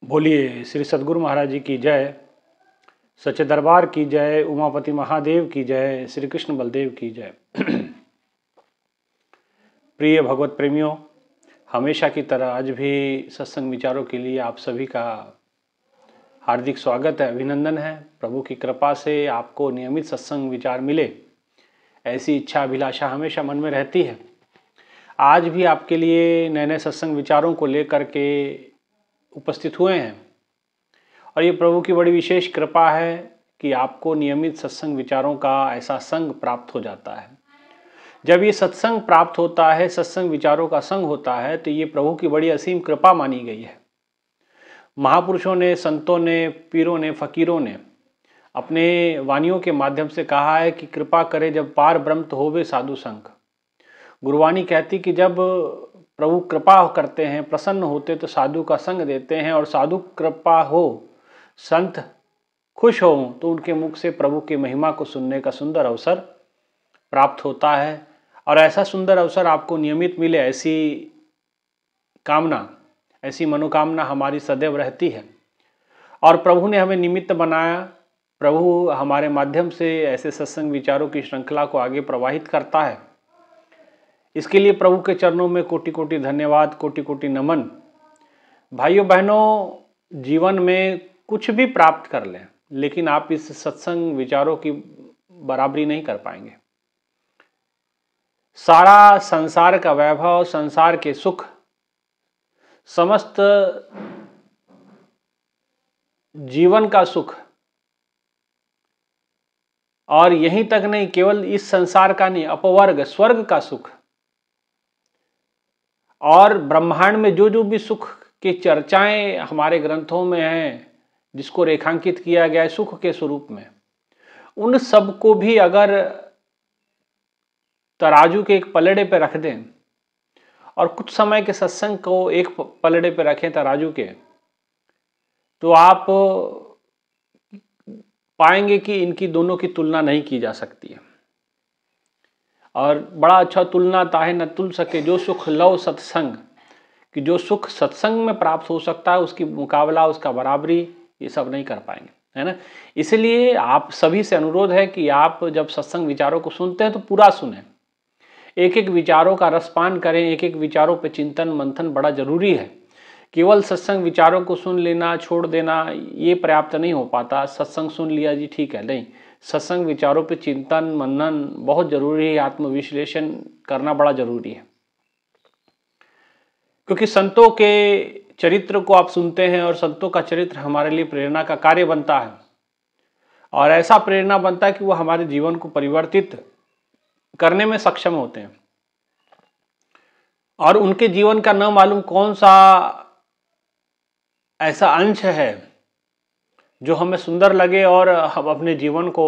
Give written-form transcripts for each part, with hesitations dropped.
बोलिए श्री सद्गुरु महाराज जी की जय, सच्चे दरबार की जय, उमापति महादेव की जय, श्री कृष्ण बलदेव की जय। प्रिय भगवत प्रेमियों, हमेशा की तरह आज भी सत्संग विचारों के लिए आप सभी का हार्दिक स्वागत है, अभिनंदन है। प्रभु की कृपा से आपको नियमित सत्संग विचार मिले, ऐसी इच्छा अभिलाषा हमेशा मन में रहती है। आज भी आपके लिए नए नए सत्संग विचारों को लेकर के उपस्थित हुए हैं और ये प्रभु की बड़ी विशेष कृपा है कि आपको नियमित सत्संग विचारों का ऐसा संग प्राप्त हो जाता है। जब ये सत्संग प्राप्त होता है, सत्संग विचारों का संग होता है, तो ये प्रभु की बड़ी असीम कृपा मानी गई है। महापुरुषों ने, संतों ने, पीरों ने, फकीरों ने अपने वानियों के माध्यम से कहा है कि कृपा करे जब पार ब्रह्म तो होवे साधु संग। गुरुवाणी कहती कि जब प्रभु कृपा करते हैं, प्रसन्न होते तो साधु का संग देते हैं, और साधु कृपा हो, संत खुश हो तो उनके मुख से प्रभु की महिमा को सुनने का सुंदर अवसर प्राप्त होता है। और ऐसा सुंदर अवसर आपको नियमित मिले, ऐसी कामना, ऐसी मनोकामना हमारी सदैव रहती है। और प्रभु ने हमें निमित्त बनाया। प्रभु हमारे माध्यम से ऐसे सत्संग विचारों की श्रृंखला को आगे प्रवाहित करता है। इसके लिए प्रभु के चरणों में कोटि कोटि धन्यवाद, कोटि कोटि नमन। भाइयों बहनों, जीवन में कुछ भी प्राप्त कर लें, लेकिन आप इस सत्संग विचारों की बराबरी नहीं कर पाएंगे। सारा संसार का वैभव, संसार के सुख, समस्त जीवन का सुख, और यहीं तक नहीं, केवल इस संसार का नहीं, अपवर्ग स्वर्ग का सुख, और ब्रह्मांड में जो जो भी सुख की चर्चाएं हमारे ग्रंथों में हैं, जिसको रेखांकित किया गया है सुख के स्वरूप में, उन सब को भी अगर तराजू के एक पलड़े पे रख दें और कुछ समय के सत्संग को एक पलड़े पे रखें तराजू के, तो आप पाएंगे कि इनकी दोनों की तुलना नहीं की जा सकती है। और बड़ा अच्छा तुलना ताहे न तुल सके जो सुख लव सत्संग, कि जो सुख सत्संग में प्राप्त हो सकता है उसकी मुकाबला, उसका बराबरी ये सब नहीं कर पाएंगे, है ना। इसलिए आप सभी से अनुरोध है कि आप जब सत्संग विचारों को सुनते हैं तो पूरा सुनें, एक एक विचारों का रसपान करें, एक एक विचारों पे चिंतन मंथन बड़ा जरूरी है। केवल सत्संग विचारों को सुन लेना, छोड़ देना, ये पर्याप्त नहीं हो पाता। सत्संग सुन लिया जी ठीक है, नहीं, सत्संग विचारों पे चिंतन मनन बहुत जरूरी है, आत्मविश्लेषण करना बड़ा जरूरी है। क्योंकि संतों के चरित्र को आप सुनते हैं और संतों का चरित्र हमारे लिए प्रेरणा का कार्य बनता है, और ऐसा प्रेरणा बनता है कि वो हमारे जीवन को परिवर्तित करने में सक्षम होते हैं। और उनके जीवन का न मालूम कौन सा ऐसा अंश है जो हमें सुंदर लगे और हम अपने जीवन को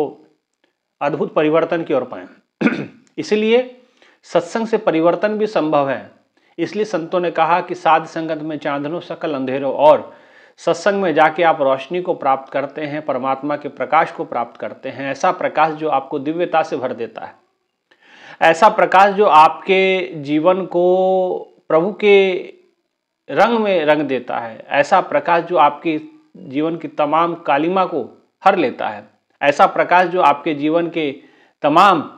अद्भुत परिवर्तन की ओर पाएं। इसलिए सत्संग से परिवर्तन भी संभव है। इसलिए संतों ने कहा कि साध संगत में चांदनो सकल अंधेरों, और सत्संग में जाके आप रोशनी को प्राप्त करते हैं, परमात्मा के प्रकाश को प्राप्त करते हैं। ऐसा प्रकाश जो आपको दिव्यता से भर देता है, ऐसा प्रकाश जो आपके जीवन को प्रभु के रंग में रंग देता है, ऐसा प्रकाश जो आपके जीवन की तमाम कालिमा को हर लेता है, ऐसा प्रकाश जो आपके जीवन के तमाम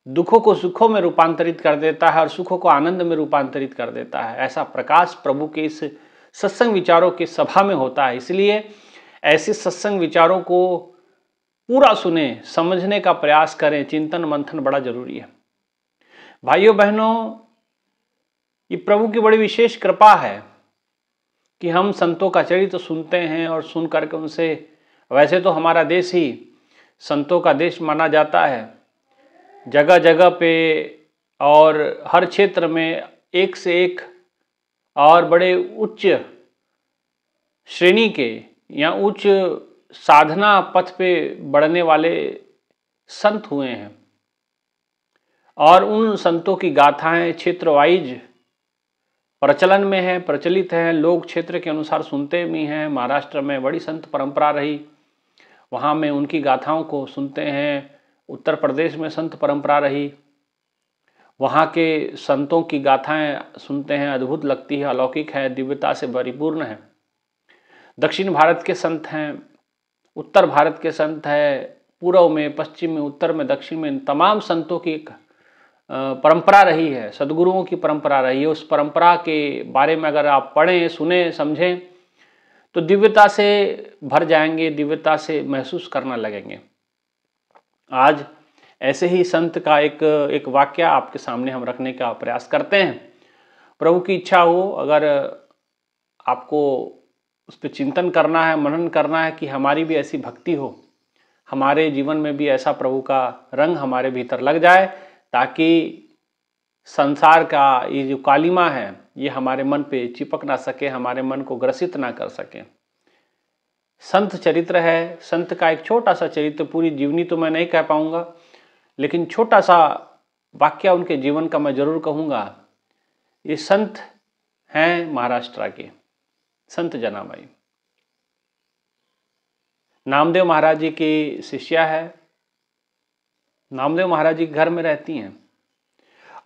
दुखों को सुखों में रूपांतरित कर देता है और सुखों को आनंद में रूपांतरित कर देता है। ऐसा प्रकाश प्रभु के इस सत्संग विचारों की सभा में होता है। इसलिए ऐसे सत्संग विचारों को पूरा सुने, समझने का प्रयास करें, चिंतन मंथन बड़ा जरूरी है। भाइयों बहनों, ये प्रभु की बड़ी विशेष कृपा है कि हम संतों का चरित्र सुनते हैं और सुन करके उनसे, वैसे तो हमारा देश ही संतों का देश माना जाता है, जगह जगह पे और हर क्षेत्र में एक से एक और बड़े उच्च श्रेणी के या उच्च साधना पथ पे बढ़ने वाले संत हुए हैं, और उन संतों की गाथाएं क्षेत्र वाइज प्रचलन में है, प्रचलित हैं, लोग क्षेत्र के अनुसार सुनते भी हैं। महाराष्ट्र में बड़ी संत परंपरा रही, वहाँ में उनकी गाथाओं को सुनते हैं। उत्तर प्रदेश में संत परंपरा रही, वहाँ के संतों की गाथाएं सुनते हैं, अद्भुत लगती है, अलौकिक है, दिव्यता से परिपूर्ण है। दक्षिण भारत के संत हैं, उत्तर भारत के संत हैं, पूर्व में, पश्चिम में, उत्तर में, दक्षिण में, तमाम संतों की एक परंपरा रही है, सद्गुरुओं की परंपरा रही है। उस परंपरा के बारे में अगर आप पढ़ें, सुने, समझें तो दिव्यता से भर जाएंगे, दिव्यता से महसूस करना लगेंगे। आज ऐसे ही संत का एक वाक्य आपके सामने हम रखने का प्रयास करते हैं। प्रभु की इच्छा हो, अगर आपको उस पर चिंतन करना है, मनन करना है कि हमारी भी ऐसी भक्ति हो, हमारे जीवन में भी ऐसा प्रभु का रंग हमारे भीतर लग जाए, ताकि संसार का ये जो कालिमा है ये हमारे मन पे चिपक ना सके, हमारे मन को ग्रसित ना कर सके। संत चरित्र है, संत का एक छोटा सा चरित्र, पूरी जीवनी तो मैं नहीं कह पाऊंगा, लेकिन छोटा सा वाक्य उनके जीवन का मैं जरूर कहूँगा। ये संत हैं महाराष्ट्र के, संत जनाबाई। नामदेव महाराज जी की शिष्या है, नामदेव महाराज जी के घर में रहती हैं।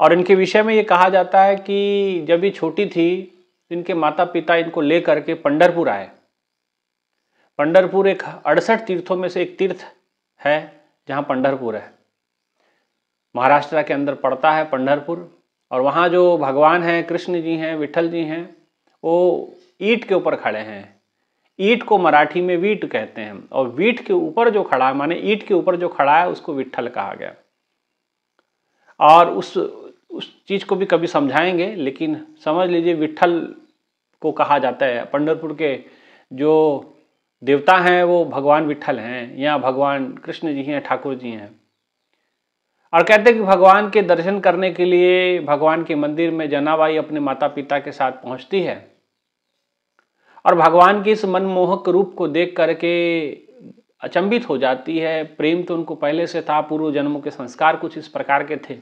और इनके विषय में ये कहा जाता है कि जब ये छोटी थी, इनके माता पिता इनको ले करके पंढरपुर आए। पंढरपुर एक 68 तीर्थों में से एक तीर्थ है, जहाँ पंढरपुर है, महाराष्ट्र के अंदर पड़ता है पंढरपुर। और वहाँ जो भगवान हैं, कृष्ण जी हैं, विठल जी हैं, वो ईंट के ऊपर खड़े हैं। ईंट को मराठी में वीट कहते हैं, और वीट के ऊपर जो खड़ा है, माने ईंट के ऊपर जो खड़ा है, उसको विठल कहा गया। और उस चीज को भी कभी समझाएंगे, लेकिन समझ लीजिए विठल को कहा जाता है। पंढरपुर के जो देवता हैं वो भगवान विठल हैं, या भगवान कृष्ण जी हैं, ठाकुर जी हैं। और कहते हैं कि भगवान के दर्शन करने के लिए भगवान के मंदिर में जनाबाई अपने माता पिता के साथ पहुंचती है, और भगवान के इस मनमोहक रूप को देख करके अचंभित हो जाती है। प्रेम तो उनको पहले से था, पूर्व जन्मों के संस्कार कुछ इस प्रकार के थे,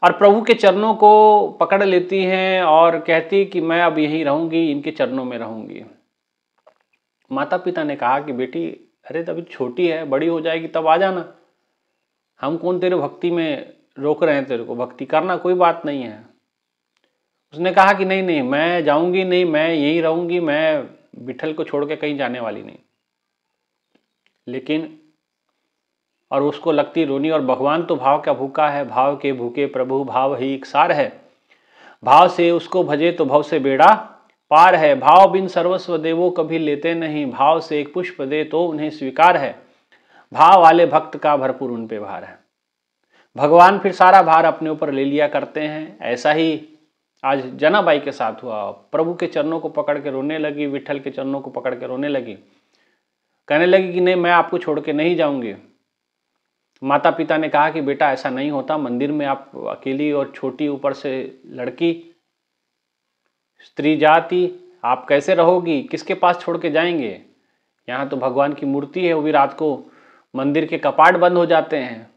और प्रभु के चरणों को पकड़ लेती हैं और कहती कि मैं अब यहीं रहूंगी, इनके चरणों में रहूंगी। माता पिता ने कहा कि बेटी, अरे तभी छोटी है, बड़ी हो जाएगी तब आ जाना, हम कौन तेरे भक्ति में रोक रहे हैं, तेरे को भक्ति करना कोई बात नहीं है। उसने कहा कि नहीं नहीं, मैं जाऊंगी नहीं, मैं यहीं रहूंगी, मैं विठल को छोड़ के कहीं जाने वाली नहीं। लेकिन और उसको लगती रोनी, और भगवान तो भाव का भूखा है, भाव के भूखे प्रभु भाव ही इकसार है, भाव से उसको भजे तो भव से बेड़ा पार है, भाव बिन सर्वस्व देवो कभी लेते नहीं, भाव से एक पुष्प दे तो उन्हें स्वीकार है, भाव वाले भक्त का भरपूर उन पे भार है। भगवान फिर सारा भार अपने ऊपर ले लिया करते हैं। ऐसा ही आज जनाबाई के साथ हुआ। प्रभु के चरणों को पकड़ के रोने लगी, विठल के चरणों को पकड़ के रोने लगी, कहने लगी कि नहीं, मैं आपको छोड़ के नहीं जाऊंगी। माता पिता ने कहा कि बेटा ऐसा नहीं होता, मंदिर में आप अकेली और छोटी, ऊपर से लड़की, स्त्री जाति, आप कैसे रहोगी, किसके पास छोड़ के जाएंगे? यहाँ तो भगवान की मूर्ति है, वो भी रात को मंदिर के कपाट बंद हो जाते हैं।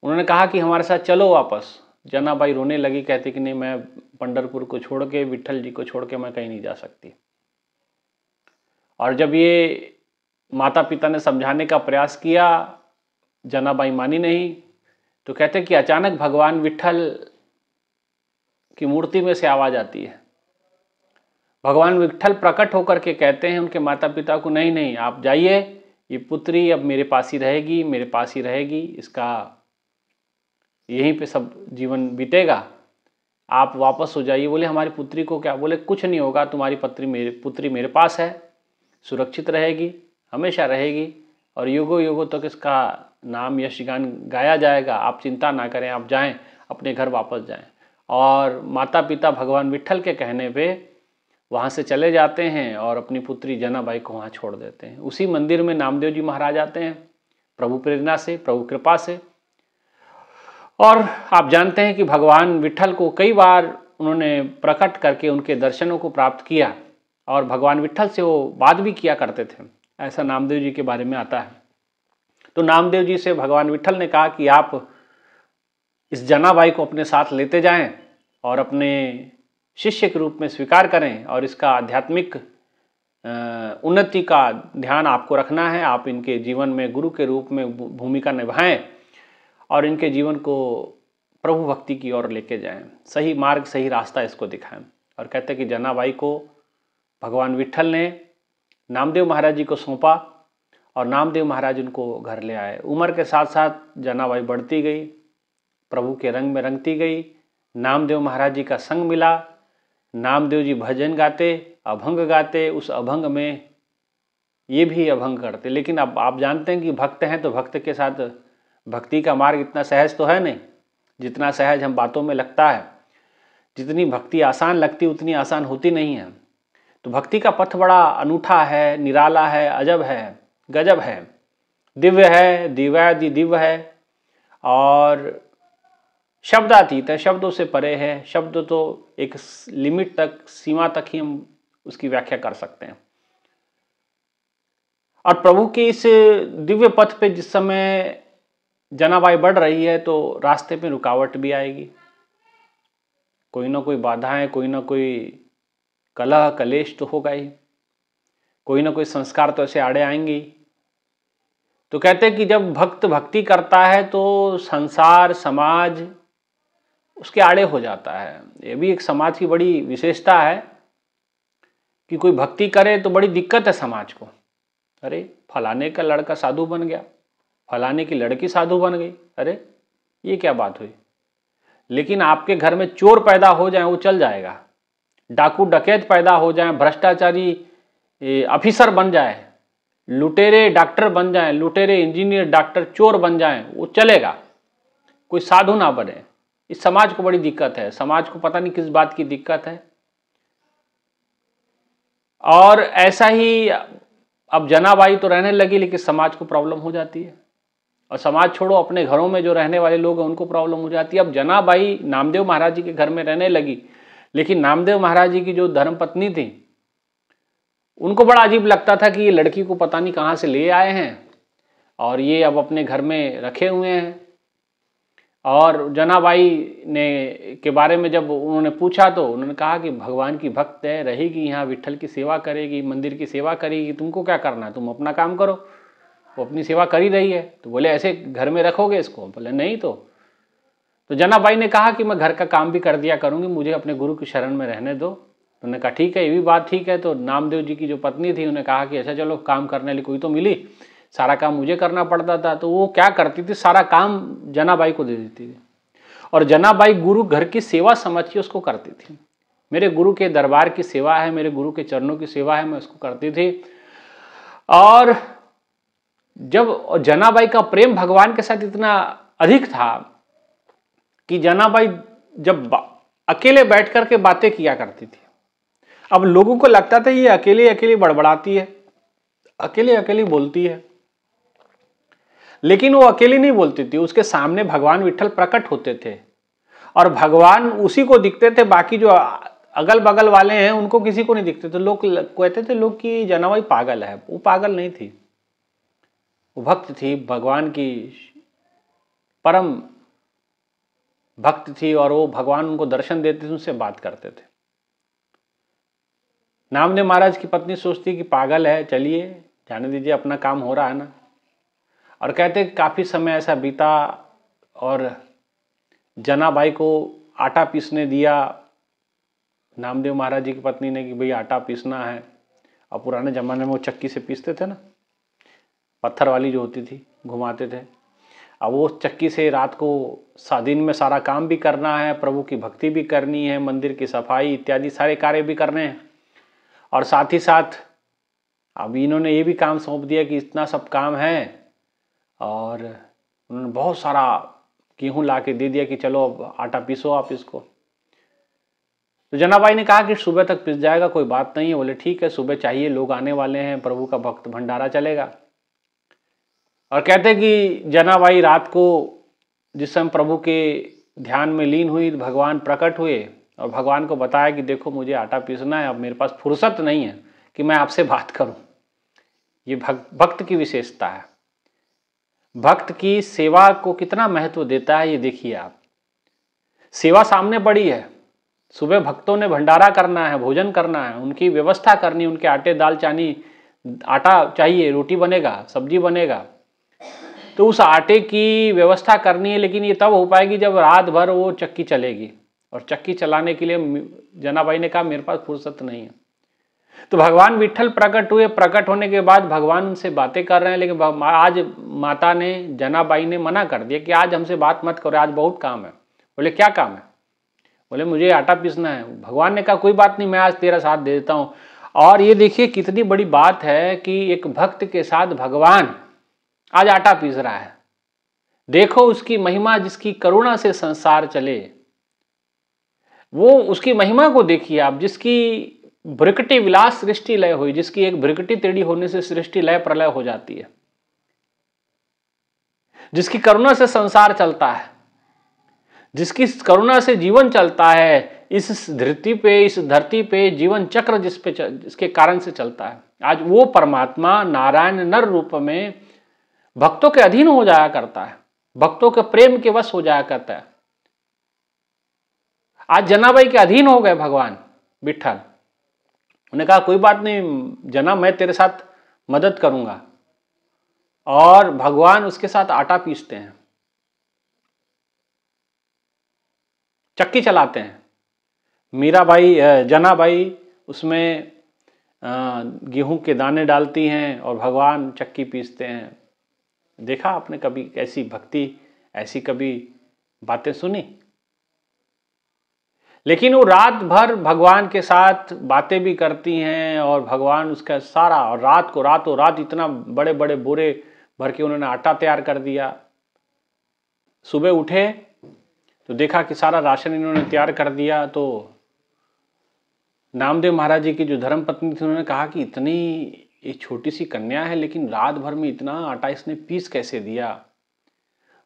उन्होंने कहा कि हमारे साथ चलो वापस। जनाबाई रोने लगी, कहती कि नहीं, मैं पंढरपुर को छोड़ के, विठल जी को छोड़ के मैं कहीं नहीं जा सकती। और जब ये माता पिता ने समझाने का प्रयास किया, जनाबाई मानी नहीं। तो कहते कि अचानक भगवान विठल की मूर्ति में से आवाज आती है। भगवान विठल प्रकट होकर के कहते हैं उनके माता पिता को, नहीं नहीं, आप जाइए, ये पुत्री अब मेरे पास ही रहेगी, मेरे पास ही रहेगी, इसका यहीं पे सब जीवन बीतेगा, आप वापस हो जाइए। बोले हमारी पुत्री को क्या? बोले कुछ नहीं होगा, तुम्हारी पुत्री मेरे पास है, सुरक्षित रहेगी, हमेशा रहेगी, और युगों युगों तक इसका नाम यश गान गाया जाएगा, आप चिंता ना करें, आप जाएं, अपने घर वापस जाएं। और माता पिता भगवान विठल के कहने पे वहाँ से चले जाते हैं और अपनी पुत्री जनाबाई को वहाँ छोड़ देते हैं। उसी मंदिर में नामदेव जी महाराज आते हैं, प्रभु प्रेरणा से, प्रभु कृपा से। और आप जानते हैं कि भगवान विठल को कई बार उन्होंने प्रकट करके उनके दर्शनों को प्राप्त किया, और भगवान विठल से वो बात भी किया करते थे, ऐसा नामदेव जी के बारे में आता है। तो नामदेव जी से भगवान विठल ने कहा कि आप इस जनाबाई को अपने साथ लेते जाएं और अपने शिष्य के रूप में स्वीकार करें, और इसका आध्यात्मिक उन्नति का ध्यान आपको रखना है। आप इनके जीवन में गुरु के रूप में भूमिका निभाएं और इनके जीवन को प्रभु भक्ति की ओर लेके जाएं, सही मार्ग, सही रास्ता इसको दिखाएं। और कहते हैं कि जनाबाई को भगवान विट्ठल ने नामदेव महाराज जी को सौंपा और नामदेव महाराज उनको घर ले आए। उम्र के साथ साथ जनाबाई बढ़ती गई, प्रभु के रंग में रंगती गई। नामदेव महाराज जी का संग मिला, नामदेव जी भजन गाते, अभंग गाते, उस अभंग में ये भी अभंग करते। लेकिन अब आप जानते हैं कि भक्त हैं तो भक्त के साथ भक्ति का मार्ग इतना सहज तो है नहीं जितना सहज हम बातों में लगता है। जितनी भक्ति आसान लगती उतनी आसान होती नहीं है। तो भक्ति का पथ बड़ा अनूठा है, निराला है, अजब है, गजब है, दिव्य है, दिव्यादि दिव्य है और शब्दातीत है, शब्दों से परे है। शब्द तो एक लिमिट तक, सीमा तक ही हम उसकी व्याख्या कर सकते हैं। और प्रभु के इस दिव्य पथ पे जिस समय जनाबाई बढ़ रही है तो रास्ते में रुकावट भी आएगी, कोई ना कोई बाधाएं, कोई ना कोई कलह कलेश तो होगा ही, कोई ना कोई संस्कार तो ऐसे आड़े आएंगे। तो कहते हैं कि जब भक्त भक्ति करता है तो संसार समाज उसके आड़े हो जाता है। ये भी एक समाज की बड़ी विशेषता है कि कोई भक्ति करे तो बड़ी दिक्कत है समाज को। अरे फलाने का लड़का साधु बन गया, फलाने की लड़की साधु बन गई, अरे ये क्या बात हुई। लेकिन आपके घर में चोर पैदा हो जाए वो चल जाएगा, डाकू डकैत पैदा हो जाए, भ्रष्टाचारी ऑफिसर बन जाए, लुटेरे डॉक्टर बन जाए, लुटेरे इंजीनियर डॉक्टर चोर बन जाए, वो चलेगा, कोई साधु ना बने। इस समाज को बड़ी दिक्कत है, समाज को पता नहीं किस बात की दिक्कत है। और ऐसा ही अब जनाबाई तो रहने लगी लेकिन समाज को प्रॉब्लम हो जाती है, और समाज छोड़ो अपने घरों में जो रहने वाले लोग हैं उनको प्रॉब्लम हो जाती है। अब जनाबाई नामदेव महाराज जी के घर में रहने लगी, लेकिन नामदेव महाराज जी की जो धर्मपत्नी थी उनको बड़ा अजीब लगता था कि ये लड़की को पता नहीं कहाँ से ले आए हैं और ये अब अपने घर में रखे हुए हैं। और जनाबाई ने के बारे में जब उन्होंने पूछा तो उन्होंने कहा कि भगवान की भक्त है, रहेगी यहाँ, विट्ठल की सेवा करेगी, मंदिर की सेवा करेगी, तुमको क्या करना है, तुम अपना काम करो। वो अपनी सेवा कर ही रही है। तो बोले ऐसे घर में रखोगे इसको? बोले नहीं। तो जनाबाई ने कहा कि मैं घर का काम भी कर दिया करूँगी, मुझे अपने गुरु की शरण में रहने दो। उन्होंने कहा ठीक है, ये भी बात ठीक है। तो नामदेव जी की जो पत्नी थी उन्होंने कहा कि अच्छा चलो, काम करने वाली कोई तो मिली, सारा काम मुझे करना पड़ता था। तो वो क्या करती थी, सारा काम जनाबाई को दे देती थी और जनाबाई गुरु घर की सेवा समझ के उसको करती थी। मेरे गुरु के दरबार की सेवा है, मेरे गुरु के चरणों की सेवा है, मैं उसको करती थी। और जब जनाबाई का प्रेम भगवान के साथ इतना अधिक था कि जनाबाई जब अकेले बैठ करके बातें किया करती थी। अब लोगों को लगता था ये अकेले अकेले बड़बड़ाती है, अकेले अकेले बोलती है, लेकिन वो अकेली नहीं बोलती थी, उसके सामने भगवान विट्ठल प्रकट होते थे और भगवान उसी को दिखते थे, बाकी जो अगल बगल वाले हैं उनको किसी को नहीं दिखते थे। लोग कहते थे लोग कि जनाबाई पागल है। वो पागल नहीं थी, वो भक्त थी, भगवान की परम भक्त थी और वो भगवान उनको दर्शन देते थे, उनसे बात करते थे। नामदेव महाराज की पत्नी सोचती कि पागल है, चलिए जाने दीजिए, अपना काम हो रहा है ना। और कहते काफ़ी समय ऐसा बीता और जनाबाई को आटा पीसने दिया नामदेव महाराज जी की पत्नी ने कि भाई आटा पीसना है। और पुराने ज़माने में वो चक्की से पीसते थे ना, पत्थर वाली जो होती थी, घुमाते थे। अब वो चक्की से रात को दिन में सारा काम भी करना है, प्रभु की भक्ति भी करनी है, मंदिर की सफाई इत्यादि सारे कार्य भी करने हैं। और साथ ही साथ अब इन्होंने ये भी काम सौंप दिया कि इतना सब काम है, और उन्होंने बहुत सारा गेहूँ ला के दे दिया कि चलो अब आटा पीसो आप इसको। तो जनाबाई ने कहा कि सुबह तक पिस जाएगा, कोई बात नहीं है। बोले ठीक है, सुबह चाहिए, लोग आने वाले हैं, प्रभु का भक्त भंडारा चलेगा। और कहते कि जनाबाई रात को जिस समय प्रभु के ध्यान में लीन हुई, भगवान प्रकट हुए और भगवान को बताया कि देखो मुझे आटा पीसना है, अब मेरे पास फुर्सत नहीं है कि मैं आपसे बात करूं। ये भक्त की विशेषता है। भक्त की सेवा को कितना महत्व देता है ये देखिए आप। सेवा सामने पड़ी है, सुबह भक्तों ने भंडारा करना है, भोजन करना है, उनकी व्यवस्था करनी, उनके आटे दाल चानी, आटा चाहिए, रोटी बनेगा, सब्जी बनेगा, तो उस आटे की व्यवस्था करनी है। लेकिन ये तब हो पाएगी जब रात भर वो चक्की चलेगी, और चक्की चलाने के लिए जनाबाई ने कहा मेरे पास फुर्सत नहीं है। तो भगवान विट्ठल प्रकट हुए, प्रकट होने के बाद भगवान उनसे बातें कर रहे हैं, लेकिन आज माता ने, जनाबाई ने मना कर दिया कि आज हमसे बात मत करो, आज बहुत काम है। बोले क्या काम है? बोले मुझे आटा पीसना है। भगवान ने कहा कोई बात नहीं, मैं आज तेरा साथ दे देता हूँ। और ये देखिए कितनी बड़ी बात है कि एक भक्त के साथ भगवान आज आटा पीस रहा है। देखो उसकी महिमा, जिसकी करुणा से संसार चले, वो उसकी महिमा को देखिए आप, जिसकी भ्रिकुटि विलास सृष्टि लय हुई, जिसकी एक भ्रिकुटि टेढ़ी होने से सृष्टि लय प्रलय हो जाती है, जिसकी करुणा से संसार चलता है, जिसकी करुणा से जीवन चलता है, इस धरती पे जीवन चक्र जिसके कारण से चलता है। आज वो परमात्मा नारायण नर रूप में भक्तों के अधीन हो जाया करता है, भक्तों के प्रेम के वश हो जाया करता है। आज जनाबाई के अधीन हो गए भगवान विट्ठल। उन्होंने कहा कोई बात नहीं जना, मैं तेरे साथ मदद करूंगा। और भगवान उसके साथ आटा पीसते हैं, चक्की चलाते हैं। मीराबाई, जनाबाई उसमें गेहूं के दाने डालती हैं और भगवान चक्की पीसते हैं। देखा आपने कभी ऐसी भक्ति, ऐसी कभी बातें सुनी? लेकिन वो रात भर भगवान के साथ बातें भी करती हैं और भगवान उसका सारा, और रात को रातों रात इतना बड़े बड़े बोरे भर के उन्होंने आटा तैयार कर दिया। सुबह उठे तो देखा कि सारा राशन इन्होंने तैयार कर दिया। तो नामदेव महाराज जी की जो धर्म पत्नी थी, उन्होंने कहा कि इतनी एक छोटी सी कन्या है, लेकिन रात भर में इतना आटा इसने पीस कैसे दिया?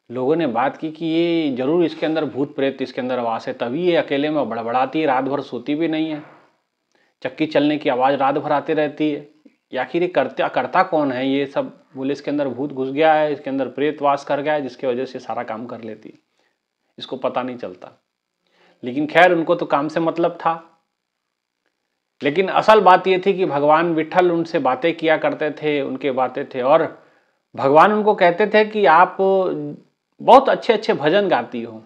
लोगों ने बात की कि ये जरूर इसके अंदर भूत प्रेत इसके अंदर वास है, तभी ये अकेले में बड़बड़ाती है, रात भर सोती भी नहीं है, चक्की चलने की आवाज़ रात भर आती रहती है। आखिर ये करता कौन है? ये सब बोले इसके अंदर भूत घुस गया है, इसके अंदर प्रेत वास कर गया है, जिसकी वजह से सारा काम कर लेती है, इसको पता नहीं चलता। लेकिन खैर उनको तो काम से मतलब था। लेकिन असल बात ये थी कि भगवान विट्ठल उनसे बातें किया करते थे, उनके बातें थे, और भगवान उनको कहते थे कि आप बहुत अच्छे अच्छे भजन गाती हो।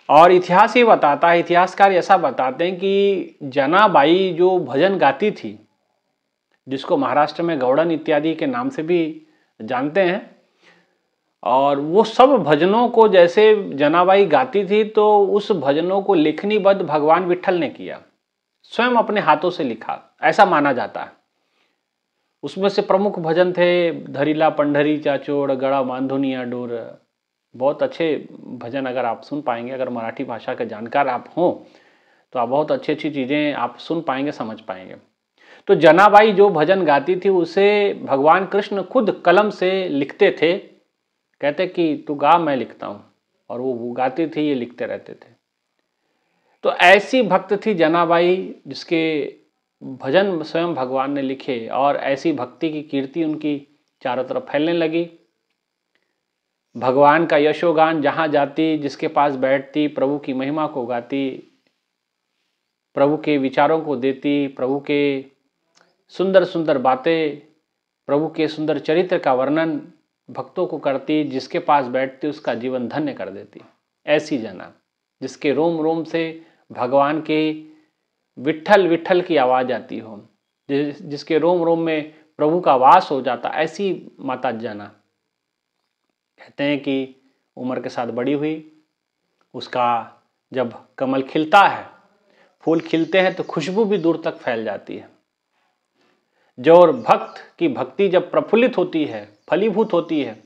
और इतिहास ये बताता है, इतिहासकार ऐसा बताते हैं कि जनाबाई जो भजन गाती थी, जिसको महाराष्ट्र में गौड़न इत्यादि के नाम से भी जानते हैं, और वो सब भजनों को जैसे जनाबाई गाती थी, तो उस भजनों को लेखनीबद्ध भगवान विट्ठल ने किया, स्वयं अपने हाथों से लिखा, ऐसा माना जाता है। उसमें से प्रमुख भजन थे धरिला पंढरी चाचोड़, गड़ा मांधुनिया डोर। बहुत अच्छे भजन अगर आप सुन पाएंगे, अगर मराठी भाषा के जानकार आप हों तो आप बहुत अच्छी अच्छी चीज़ें आप सुन पाएंगे, समझ पाएंगे। तो जनाबाई जो भजन गाती थी उसे भगवान कृष्ण खुद कलम से लिखते थे, कहते कि तू गा मैं लिखता हूँ, और वो गाती थी, ये लिखते रहते थे। तो ऐसी भक्त थी जनाबाई जिसके भजन स्वयं भगवान ने लिखे, और ऐसी भक्ति की कीर्ति उनकी चारों तरफ फैलने लगी। भगवान का यशोगान जहाँ जाती, जिसके पास बैठती, प्रभु की महिमा को गाती, प्रभु के विचारों को देती, प्रभु के सुंदर सुंदर बातें, प्रभु के सुंदर चरित्र का वर्णन भक्तों को करती, जिसके पास बैठती उसका जीवन धन्य कर देती। ऐसी जना जिसके रोम रोम से भगवान के विट्ठल विट्ठल की आवाज़ आती हो, जिसके रोम रोम में प्रभु का वास हो जाता, ऐसी माता जना। कहते हैं कि उम्र के साथ बड़ी हुई, उसका जब कमल खिलता है, फूल खिलते हैं तो खुशबू भी दूर तक फैल जाती है। जो भक्त की भक्ति जब प्रफुल्लित होती है, फलीभूत होती है,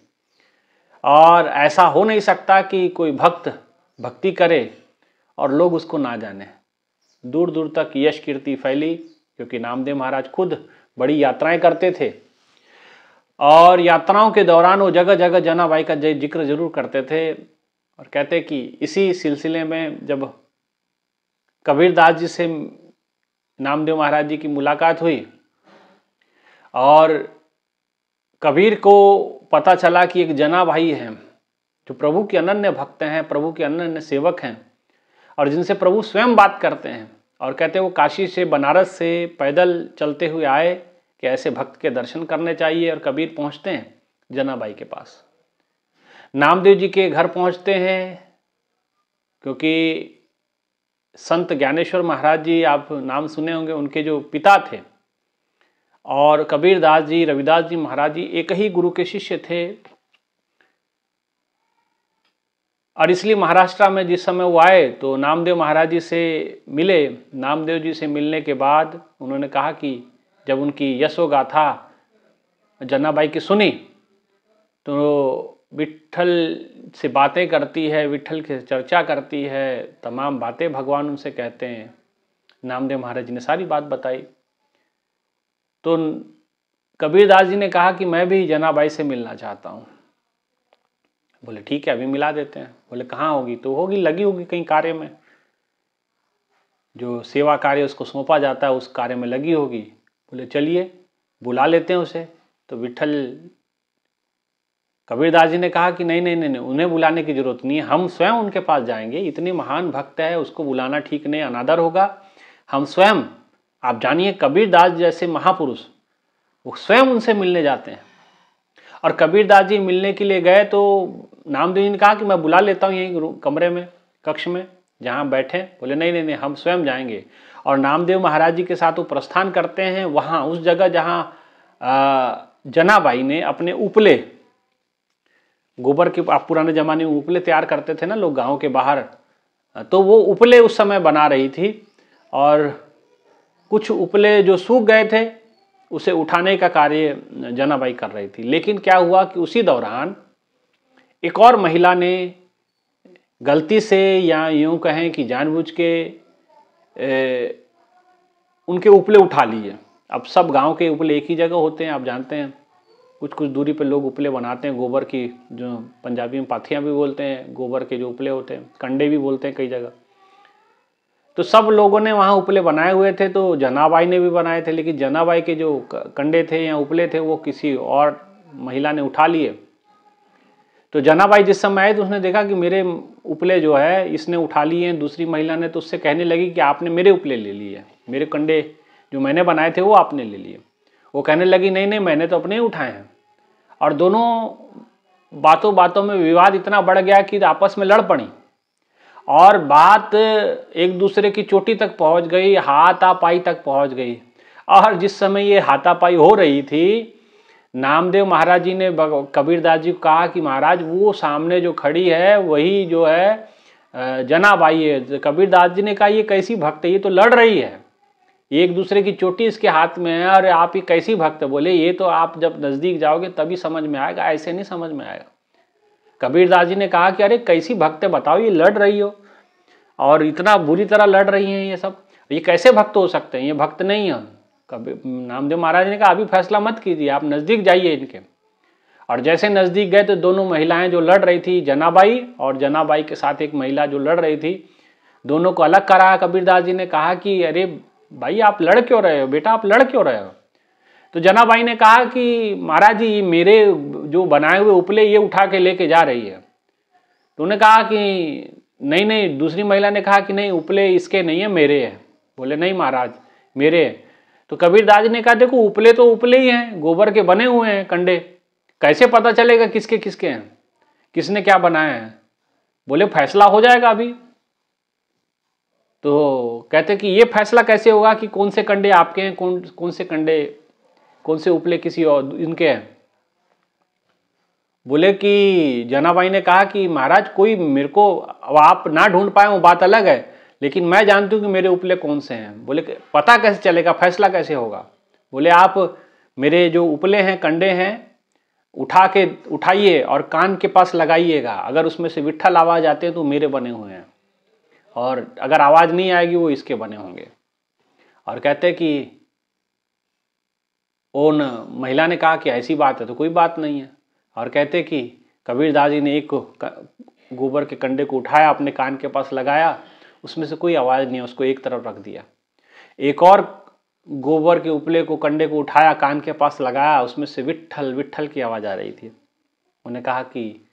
और ऐसा हो नहीं सकता कि कोई भक्त भक्ति करे और लोग उसको ना जाने। दूर दूर तक यश कीर्ति फैली, क्योंकि नामदेव महाराज खुद बड़ी यात्राएं करते थे, और यात्राओं के दौरान वो जगह जगह जनाबाई का जिक्र जरूर करते थे। और कहते कि इसी सिलसिले में जब कबीरदास जी से नामदेव महाराज जी की मुलाकात हुई, और कबीर को पता चला कि एक जनाबाई हैं जो प्रभु के अनन्य भक्त हैं, प्रभु के अनन्य सेवक हैं, और जिनसे प्रभु स्वयं बात करते हैं, और कहते वो काशी से बनारस से पैदल चलते हुए आए कि ऐसे भक्त के दर्शन करने चाहिए। और कबीर पहुंचते हैं जनाबाई के पास, नामदेव जी के घर पहुंचते हैं, क्योंकि संत ज्ञानेश्वर महाराज जी आप नाम सुने होंगे, उनके जो पिता थे और कबीरदास जी, रविदास जी महाराज जी एक ही गुरु के शिष्य थे। और इसलिए महाराष्ट्र में जिस समय वो आए तो नामदेव महाराज जी से मिले। नामदेव जी से मिलने के बाद उन्होंने कहा कि जब उनकी यशोगाथा जनाबाई की सुनी तो विट्ठल से बातें करती है, विट्ठल की चर्चा करती है, तमाम बातें भगवान उनसे कहते हैं। नामदेव महाराज जी ने सारी बात बताई। तो कबीरदास जी ने कहा कि मैं भी जनाबाई से मिलना चाहता हूँ। बोले ठीक है, अभी मिला देते हैं। बोले कहाँ होगी? तो होगी, लगी होगी कहीं कार्य में, जो सेवा कार्य उसको सौंपा जाता है उस कार्य में लगी होगी। बोले चलिए बुला लेते हैं उसे। तो विट्ठल कबीरदास जी ने कहा कि नहीं नहीं नहीं, उन्हें बुलाने की जरूरत नहीं है, हम स्वयं उनके पास जाएंगे। इतने महान भक्त है, उसको बुलाना ठीक नहीं, अनादर होगा। हम स्वयं, आप जानिए कबीरदास जैसे महापुरुष वो स्वयं उनसे मिलने जाते हैं। और कबीरदास जी मिलने के लिए गए तो नामदेव जी ने कहा कि मैं बुला लेता हूँ यहीं कमरे में, कक्ष में जहाँ बैठे। बोले नहीं नहीं नहीं, हम स्वयं जाएंगे। और नामदेव महाराज जी के साथ वो प्रस्थान करते हैं वहाँ, उस जगह जहाँ जनाबाई ने अपने उपले, गोबर के, आप पुराने जमाने में उपले तैयार करते थे ना लोग गांव के बाहर, तो वो उपले उस समय बना रही थी। और कुछ उपले जो सूख गए थे उसे उठाने का कार्य जनाबाई कर रही थी। लेकिन क्या हुआ कि उसी दौरान एक और महिला ने गलती से, या यूं कहें कि जानबूझ के उनके उपले उठा लिए। अब सब गांव के उपले एक ही जगह होते हैं, आप जानते हैं, कुछ कुछ दूरी पर लोग उपले बनाते हैं गोबर की, जो पंजाबी में पाथियां भी बोलते हैं, गोबर के जो उपले होते हैं, कंडे भी बोलते हैं कई जगह। तो सब लोगों ने वहाँ उपले बनाए हुए थे, तो जनाबाई ने भी बनाए थे, लेकिन जनाबाई के जो कंडे थे या उपले थे वो किसी और महिला ने उठा लिए। तो जनाबाई जिस समय आए तो उसने देखा कि मेरे उपले जो है इसने उठा लिए हैं, दूसरी महिला ने। तो उससे कहने लगी कि आपने मेरे उपले ले लिए, मेरे कंडे जो मैंने बनाए थे वो आपने ले लिए। वो कहने लगी नहीं नहीं, मैंने तो अपने ही उठाए हैं। और दोनों बातों बातों में विवाद इतना बढ़ गया कि आपस में लड़ पड़ी और बात एक दूसरे की चोटी तक पहुंच गई, हाथापाई तक पहुंच गई। और जिस समय ये हाथापाई हो रही थी, नामदेव महाराज जी ने कबीरदास जी को कहा कि महाराज वो सामने जो खड़ी है वही जो है जनाबाई है। कबीरदास जी ने कहा ये कैसी भक्त है, ये तो लड़ रही है, एक दूसरे की चोटी इसके हाथ में है, और आप ये कैसी भक्त? बोले ये तो आप जब नजदीक जाओगे तभी समझ में आएगा, ऐसे नहीं समझ में आएगा। कबीरदास जी ने कहा कि अरे कैसी भक्त है बताओ, ये लड़ रही हो और इतना बुरी तरह लड़ रही हैं, ये सब, ये कैसे भक्त हो सकते हैं? ये भक्त नहीं है। नामदेव महाराज ने कहा अभी फैसला मत कीजिए, आप नजदीक जाइए इनके। और जैसे नजदीक गए तो दोनों महिलाएं जो लड़ रही थी, जनाबाई और जनाबाई के साथ एक महिला जो लड़ रही थी, दोनों को अलग कराया। कबीरदास जी ने कहा कि अरे भाई आप लड़ क्यों रहे हो, बेटा आप लड़ क्यों रहे हो? तो जनाबाई ने कहा कि महाराज जी मेरे जो बनाए हुए उपले ये उठा के लेके जा रही है। तो उन्होंने कहा कि नहीं नहीं, दूसरी महिला ने कहा कि नहीं उपले इसके नहीं है, मेरे हैं। बोले नहीं महाराज मेरे हैं। तो कबीरदास जी ने कहा देखो उपले तो उपले ही हैं, गोबर के बने हुए हैं कंडे, कैसे पता चलेगा किसके किसके हैं, किसने क्या बनाया है? बोले फैसला हो जाएगा अभी। तो कहते कि ये फैसला कैसे होगा कि कौन से कंडे आपके हैं, कौन से कंडे, कौन से उपले किसी और इनके हैं? बोले कि जनाबाई ने कहा कि महाराज कोई मेरे को, अब आप ना ढूंढ पाए वो बात अलग है, लेकिन मैं जानती हूँ कि मेरे उपले कौन से हैं। बोले पता कैसे चलेगा, फैसला कैसे होगा? बोले आप मेरे जो उपले हैं, कंडे हैं, उठाइए और कान के पास लगाइएगा, अगर उसमें से विट्ठल आवाज आते हैं तो मेरे बने हुए हैं, और अगर आवाज नहीं आएगी वो इसके बने होंगे। और कहते कि उन महिला ने कहा कि ऐसी बात है तो कोई बात नहीं है। और कहते कि कबीरदास जी ने एक गोबर के कंडे को उठाया, अपने कान के पास लगाया, उसमें से कोई आवाज़ नहीं है, उसको एक तरफ रख दिया। एक और गोबर के उपले को, कंडे को उठाया, कान के पास लगाया, उसमें से विट्ठल विट्ठल की आवाज़ आ रही थी। उन्हें कहा कि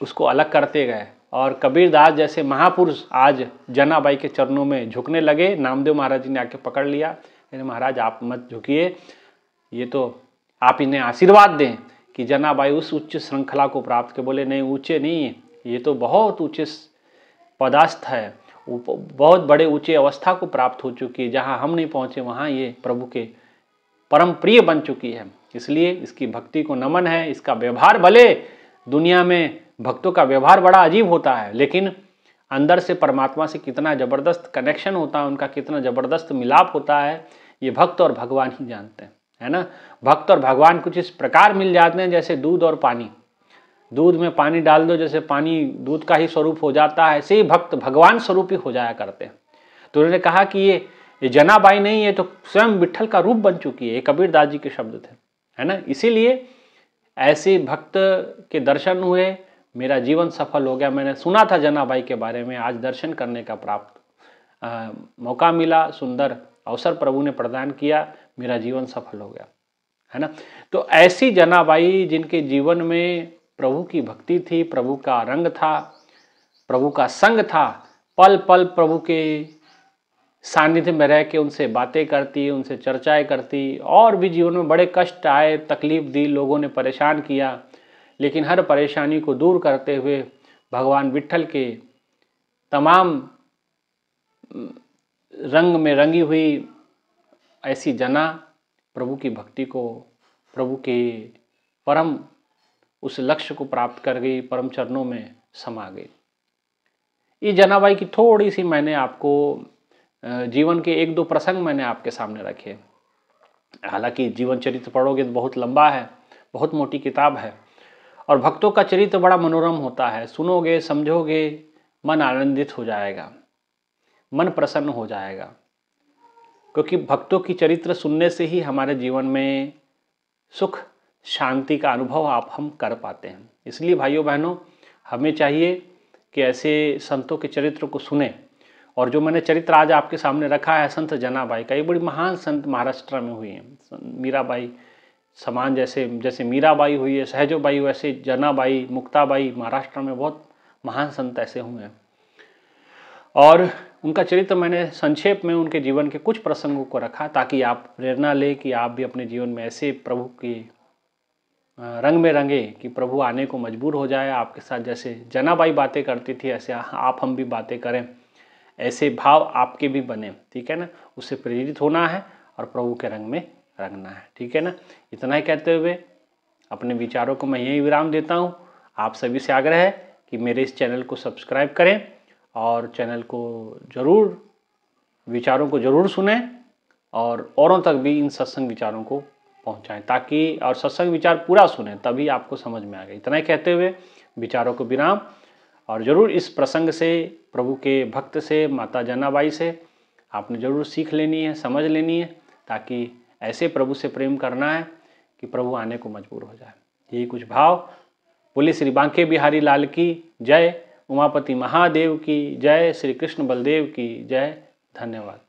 उसको अलग करते गए। और कबीरदास जैसे महापुरुष आज जनाबाई के चरणों में झुकने लगे। नामदेव महाराज जी ने आके पकड़ लिया, महाराज आप मत झुकिए, ये तो आप इन्हें आशीर्वाद दें कि जनाबाई उस उच्च श्रृंखला को प्राप्त के। बोले नहीं ऊंचे नहीं, ये तो बहुत ऊंचे पदास्थ है, बहुत बड़े ऊंचे अवस्था को प्राप्त हो चुकी है, जहाँ हम नहीं पहुँचे वहाँ ये प्रभु के परम प्रिय बन चुकी है। इसलिए इसकी भक्ति को नमन है। इसका व्यवहार, भले दुनिया में भक्तों का व्यवहार बड़ा अजीब होता है, लेकिन अंदर से परमात्मा से कितना ज़बरदस्त कनेक्शन होता है, उनका कितना ज़बरदस्त मिलाप होता है, ये भक्त और भगवान ही जानते हैं, है ना। भक्त और भगवान कुछ इस प्रकार मिल जाते हैं जैसे दूध और पानी। दूध में पानी डाल दो, जैसे पानी दूध का ही स्वरूप हो जाता है, ऐसे ही भक्त भगवान स्वरूप ही हो जाया करते हैं। तो उन्होंने कहा कि ये जनाबाई नहीं, ये तो स्वयं विट्ठल का रूप बन चुकी है। ये कबीरदास जी के शब्द थे, है ना। इसीलिए ऐसे भक्त के दर्शन हुए, मेरा जीवन सफल हो गया। मैंने सुना था जनाबाई के बारे में, आज दर्शन करने का प्राप्त मौका मिला, सुंदर अवसर प्रभु ने प्रदान किया, मेरा जीवन सफल हो गया, है ना। तो ऐसी जनाबाई जिनके जीवन में प्रभु की भक्ति थी, प्रभु का रंग था, प्रभु का संग था, पल पल प्रभु के सानिध्य में रह के उनसे बातें करती, उनसे चर्चाएं करती। और भी जीवन में बड़े कष्ट आए, तकलीफ दी, लोगों ने परेशान किया, लेकिन हर परेशानी को दूर करते हुए भगवान विट्ठल के तमाम रंग में रंगी हुई ऐसी जना प्रभु की भक्ति को, प्रभु के परम उस लक्ष्य को प्राप्त कर गई, परम चरणों में समा गई। ये जनाबाई की थोड़ी सी मैंने आपको जीवन के एक दो प्रसंग मैंने आपके सामने रखे। हालांकि जीवन चरित्र पढ़ोगे तो बहुत लंबा है, बहुत मोटी किताब है, और भक्तों का चरित्र बड़ा मनोरम होता है। सुनोगे, समझोगे, मन आनंदित हो जाएगा, मन प्रसन्न हो जाएगा, क्योंकि भक्तों की चरित्र सुनने से ही हमारे जीवन में सुख शांति का अनुभव हम कर पाते हैं। इसलिए भाइयों बहनों, हमें चाहिए कि ऐसे संतों के चरित्र को सुने। और जो मैंने चरित्र आज आपके सामने रखा है संत जनाबाई का, ये बड़ी महान संत महाराष्ट्र में हुई है। मीराबाई समान, जैसे मीराबाई हुई है, सहजोबाई, वैसे जनाबाई, मुक्ताबाई, महाराष्ट्र में बहुत महान संत ऐसे हुए हैं। और उनका चरित्र मैंने संक्षेप में उनके जीवन के कुछ प्रसंगों को रखा, ताकि आप प्रेरणा लें कि आप भी अपने जीवन में ऐसे प्रभु की रंग में रंगे कि प्रभु आने को मजबूर हो जाए आपके साथ। जैसे जनाबाई बातें करती थी, ऐसे आप हम भी बातें करें, ऐसे भाव आपके भी बने, ठीक है ना। उससे प्रेरित होना है और प्रभु के रंग में रंगना है, ठीक है ना। इतना ही कहते हुए अपने विचारों को मैं यही विराम देता हूँ। आप सभी से आग्रह है कि मेरे इस चैनल को सब्सक्राइब करें और चैनल को ज़रूर, विचारों को ज़रूर सुनें और औरों तक भी इन सत्संग विचारों को पहुंचाएं, ताकि और सत्संग विचार पूरा सुनें, तभी आपको समझ में आएगा। इतना ही कहते हुए विचारों को विराम। और ज़रूर इस प्रसंग से, प्रभु के भक्त से, माता जनाबाई से आपने ज़रूर सीख लेनी है, समझ लेनी है, ताकि ऐसे प्रभु से प्रेम करना है कि प्रभु आने को मजबूर हो जाए। यही कुछ भाव। बोले श्री बांके बिहारी लाल की जय, उमापति महादेव की जय, श्री कृष्ण बलदेव की जय। धन्यवाद।